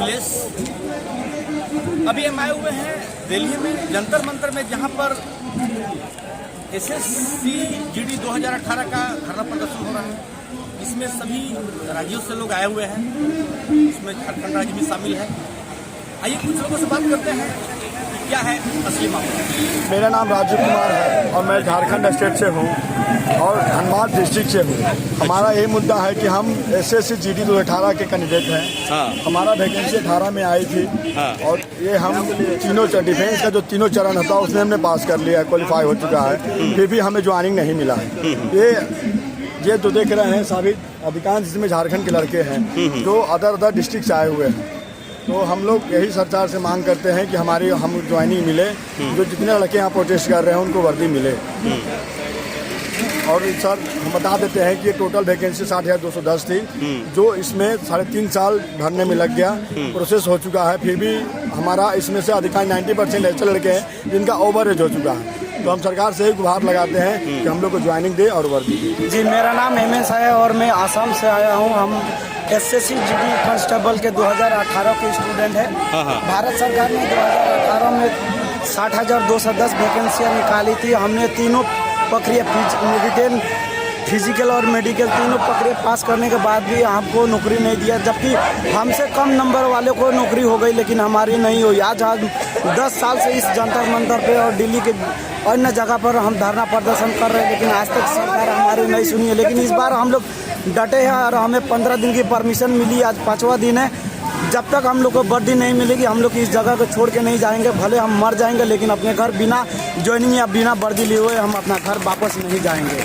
अखिलेश। अभी हम आए हुए हैं दिल्ली में जंतर मंतर में, जहां पर एसएससी जीडी 2018 का धरना प्रदर्शन हो रहा है। इसमें सभी राज्यों से लोग आए हुए हैं, इसमें झारखंड राज्य भी शामिल है। आइए कुछ लोगों से बात करते हैं कि क्या है असली मामला। मेरा नाम राजीव कुमार है और मैं झारखंड स्टेट से हूँ और धनबाद डिस्ट्रिक्ट से हूँ। हमारा यही मुद्दा है कि हम एसएससी जीडी 2018 के कैंडिडेट हैं। हमारा वैकेंसी 18 में आई थी और ये हम तीनों डिफेंस का जो तीनों चरण होता है उसमें हमने पास कर लिया है, क्वालिफाई हो चुका है, फिर भी हमें ज्वाइनिंग नहीं मिला है। ये जो देख रहे हैं सभी अधिकांश इसमें झारखंड के लड़के हैं जो अदर डिस्ट्रिक्ट से आए हुए हैं। तो हम लोग यही सरकार से मांग करते हैं कि हम ज्वाइनिंग मिले, जो जितने लड़के यहाँ प्रोटेस्ट कर रहे हैं उनको वर्दी मिले। और सर हम बता देते हैं कि टोटल वैकेंसी 60,210 थी, जो इसमें 3.5 साल भरने में लग गया, प्रोसेस हो चुका है। फिर भी हमारा इसमें से अधिकांश 90% ऐसे लड़के हैं जिनका ओवर एज हो चुका है। तो हम सरकार से ही गुहार लगाते हैं कि हम लोग को ज्वाइनिंग दे और वर्दी दे। जी, मेरा नाम एमएस है और मैं आसाम से आया हूँ। हम एसएससी जीडी कांस्टेबल के 2018 के स्टूडेंट हैं। भारत सरकार ने 2018 में 60,210 वैकेंसियाँ निकाली थी। हमने तीनों प्रक्रिया फिजिकल और मेडिकल तीनों प्रक्रिया पास करने के बाद भी हमको नौकरी नहीं दिया, जबकि हमसे कम नंबर वाले को नौकरी हो गई लेकिन हमारी नहीं हुई। आज 10 साल से इस जंतर मंतर पे और दिल्ली के अन्य जगह पर हम धरना प्रदर्शन कर रहे हैं, लेकिन आज तक सरकार हमारी नहीं सुनी है। लेकिन इस बार हम लोग डटे हैं और हमें 15 दिन की परमिशन मिली, आज 5वां दिन है। जब तक हम लोग को वर्दी नहीं मिलेगी हम लोग इस जगह को छोड़ के नहीं जाएंगे। भले हम मर जाएंगे लेकिन अपने घर बिना ज्वाइनिंग या बिना वर्दी लिए हुए हम अपना घर वापस नहीं जाएंगे।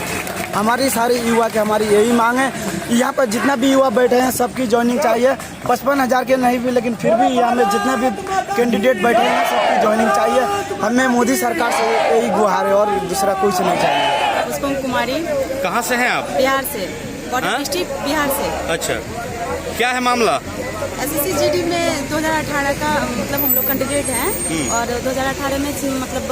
हमारी सारी युवा की हमारी यही मांग है। यहाँ पर जितना भी युवा बैठे हैं सबकी ज्वाइनिंग चाहिए। 55,000 के नहीं भी, लेकिन फिर भी यहाँ में जितने भी कैंडिडेट बैठे हैं सबकी ज्वाइनिंग चाहिए। हमें मोदी सरकार से यही गुहार है और दूसरा कुछ नहीं चाहिए। पुष्पम कुमारी। कहाँ से हैं आप? बिहार से, डिस्ट्रिक्ट बिहार से। अच्छा, क्या है मामला? एसएससी जीडी में 2018 का मतलब हम लोग कैंडिडेट हैं और 2018 में मतलब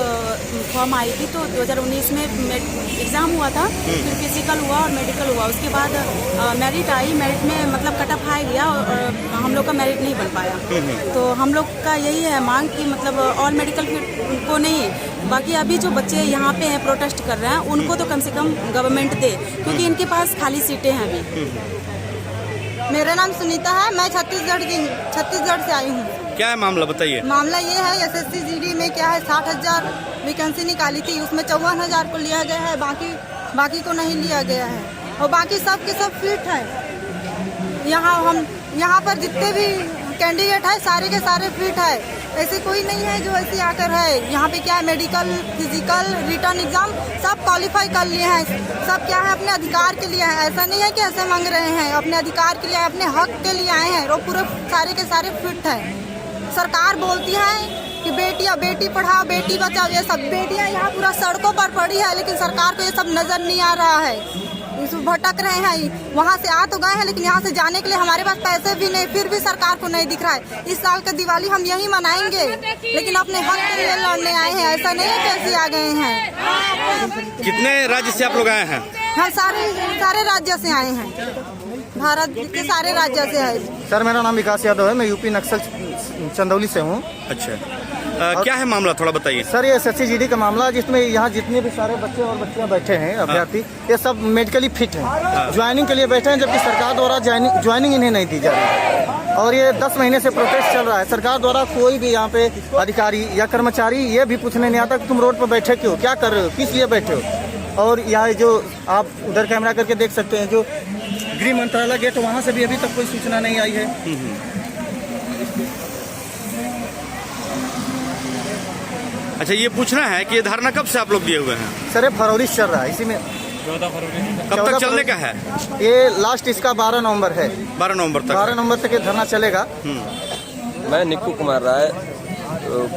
फॉर्म आई थी, तो 2019 में एग्ज़ाम हुआ था, फिर फिजिकल हुआ और मेडिकल हुआ। उसके बाद मेरिट आई, मेरिट में मतलब कट ऑफ आ गया और हम लोग का मेरिट नहीं बन पाया। तो हम लोग का यही है मांग कि मतलब ऑल मेडिकल को नहीं, बाकी अभी जो बच्चे यहाँ पे हैं प्रोटेस्ट कर रहे हैं उनको तो कम से कम गवर्नमेंट दे, क्योंकि इनके पास खाली सीटें हैं अभी। मेरा नाम सुनीता है, मैं छत्तीसगढ़ से आई हूँ। क्या है मामला, बताइए। मामला ये है एसएससी जीडी में क्या है 60,000 वैकेंसी निकाली थी, उसमें 54,000 को लिया गया है, बाकी को नहीं लिया गया है और बाकी सब के सब फिट है। यहाँ पर जितने भी कैंडिडेट है सारे के सारे फिट है, ऐसे कोई नहीं है जो ऐसे आकर है। यहाँ पे क्या है मेडिकल, फिजिकल, रिटर्न एग्जाम सब क्वालिफाई कर लिए हैं। सब क्या है अपने अधिकार के लिए है, ऐसा नहीं है कि ऐसे मांग रहे हैं। अपने अधिकार के लिए, अपने हक के लिए आए हैं और पूरे सारे के सारे फिट है। सरकार बोलती है कि बेटी पढ़ाओ बेटी बचाओ, ये सब बेटियाँ यहाँ पूरा सड़कों पर पड़ी है, लेकिन सरकार को ये सब नजर नहीं आ रहा है। भटक रहे हैं, वहाँ से आ तो गए हैं लेकिन यहाँ से जाने के लिए हमारे पास पैसे भी नहीं, फिर भी सरकार को नहीं दिख रहा है। इस साल का दिवाली हम यही मनाएंगे, लेकिन अपने हक के लिए लड़ने आए हैं, ऐसा नहीं है कैसे आ गए हैं। कितने राज्य से आप लोग आए हैं? हम सारे राज्य से आए हैं, भारत के सारे राज्य से है। सर मेरा नाम विकास यादव है, मैं यूपी नक्सल चंदौली से हूँ। अच्छा, क्या है मामला, थोड़ा बताइए। सर ये एसएससी जीडी का मामला, जिसमें यहाँ जितने भी सारे बच्चे और बच्चियाँ बैठे हैं अभ्यर्थी, ये सब मेडिकली फिट हैं, ज्वाइनिंग के लिए बैठे हैं, जबकि सरकार द्वारा ज्वाइनिंग इन्हें नहीं दी जा रही है। और ये 10 महीने से प्रोटेस्ट चल रहा है। सरकार द्वारा कोई भी यहाँ पे अधिकारी या कर्मचारी ये भी पूछने नहीं आता कि तुम रोड पर बैठे क्यों, क्या कर रहे हो, किस लिए बैठे हो। और यहाँ जो आप उधर कैमरा करके देख सकते हैं, जो गृह मंत्रालय गेट, वहाँ से भी अभी तक कोई सूचना नहीं आई है। अच्छा, ये पूछना है कि ये धरना कब से आप लोग दिए हुए हैं? सर ये फरवरी से चल रहा है, इसी में 14 फरवरी। कब तक चलने का है? ये लास्ट इसका 12 नवंबर है। 12 नवंबर तक। 12 नवंबर तक ये धरना चलेगा। मैं निक्कू कुमार राय,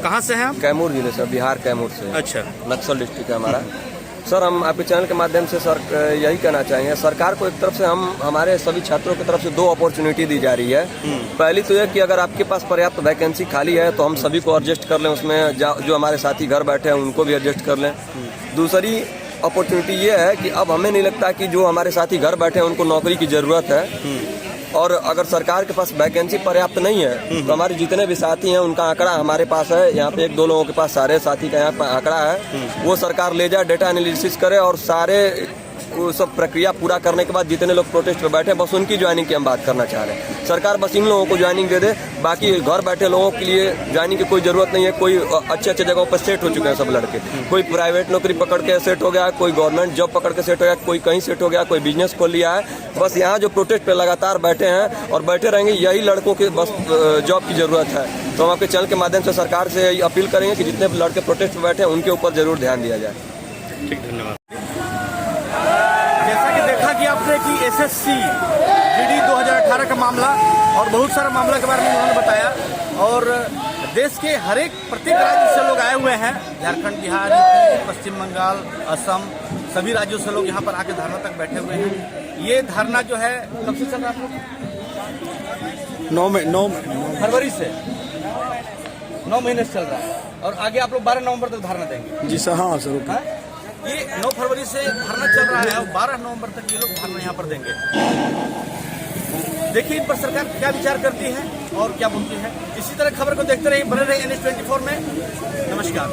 कहाँ से हैं आप? कैमूर जिले से, बिहार कैमूर से। अच्छा, नक्सल डिस्ट्रिक्ट है हमारा। सर हम आपके चैनल के माध्यम से सर यही कहना चाहेंगे, सरकार को एक तरफ से हमारे सभी छात्रों की तरफ से 2 अपॉर्चुनिटी दी जा रही है। पहली तो यह कि अगर आपके पास पर्याप्त वैकेंसी खाली है तो हम सभी को एडजस्ट कर लें, उसमें जो हमारे साथी घर बैठे हैं उनको भी एडजस्ट कर लें। दूसरी अपॉर्चुनिटी ये है कि अब हमें नहीं लगता कि जो हमारे साथी घर बैठे हैं उनको नौकरी की ज़रूरत है, और अगर सरकार के पास वैकेंसी पर्याप्त नहीं है तो हमारे जितने भी साथी हैं उनका आंकड़ा हमारे पास है। यहाँ पे 1-2 लोगों के पास सारे साथी का यहाँ पर आंकड़ा है, वो सरकार ले जाए, डेटा एनालिसिस करे और सारे वो सब प्रक्रिया पूरा करने के बाद जितने लोग प्रोटेस्ट पे बैठे बस उनकी ज्वाइनिंग की हम बात करना चाह रहे हैं। सरकार बस इन लोगों को ज्वाइनिंग दे दे, बाकी घर बैठे लोगों के लिए ज्वाइनिंग की कोई जरूरत नहीं है। कोई अच्छे जगहों पर सेट हो चुके हैं सब लड़के, कोई प्राइवेट नौकरी पकड़ के सेट हो गया, कोई गवर्नमेंट जॉब पकड़ के सेट हो गया, कोई कहीं सेट हो गया, कोई बिजनेस खोल लिया है। बस यहाँ जो प्रोटेस्ट पे लगातार बैठे हैं और बैठे रहेंगे, यही लड़कों के बस जॉब की जरूरत है। तो हम आपके चैनल के माध्यम से सरकार से यही अपील करेंगे कि जितने लड़के प्रोटेस्ट पे बैठे हैं उनके ऊपर जरूर ध्यान दिया जाए। ठीक, धन्यवाद। जैसा कि देखा कि आपने कि एसएससी जीडी 2018 का मामला और बहुत सारा मामला के बारे में उन्होंने बताया और देश के प्रत्येक राज्य से लोग आए हुए हैं। झारखंड, बिहार, यूपी, पश्चिम बंगाल, असम, सभी राज्यों से लोग यहाँ पर आके धरना तक बैठे हुए हैं। ये धरना जो है कब से चल रहा है? 9 फरवरी से 9 महीने से चल रहा है और आगे आप लोग 12 नवंबर तक धरना देंगे। जी सर, हाँ सर। हाँ? ये 9 फरवरी से धरना चल रहा है और 12 नवंबर तक ये लोग धरना यहाँ पर देंगे। देखिए इन पर सरकार क्या विचार करती है और क्या बोलती है। इसी तरह खबर को देखते रहिए, बने रहिए NH24 में। नमस्कार।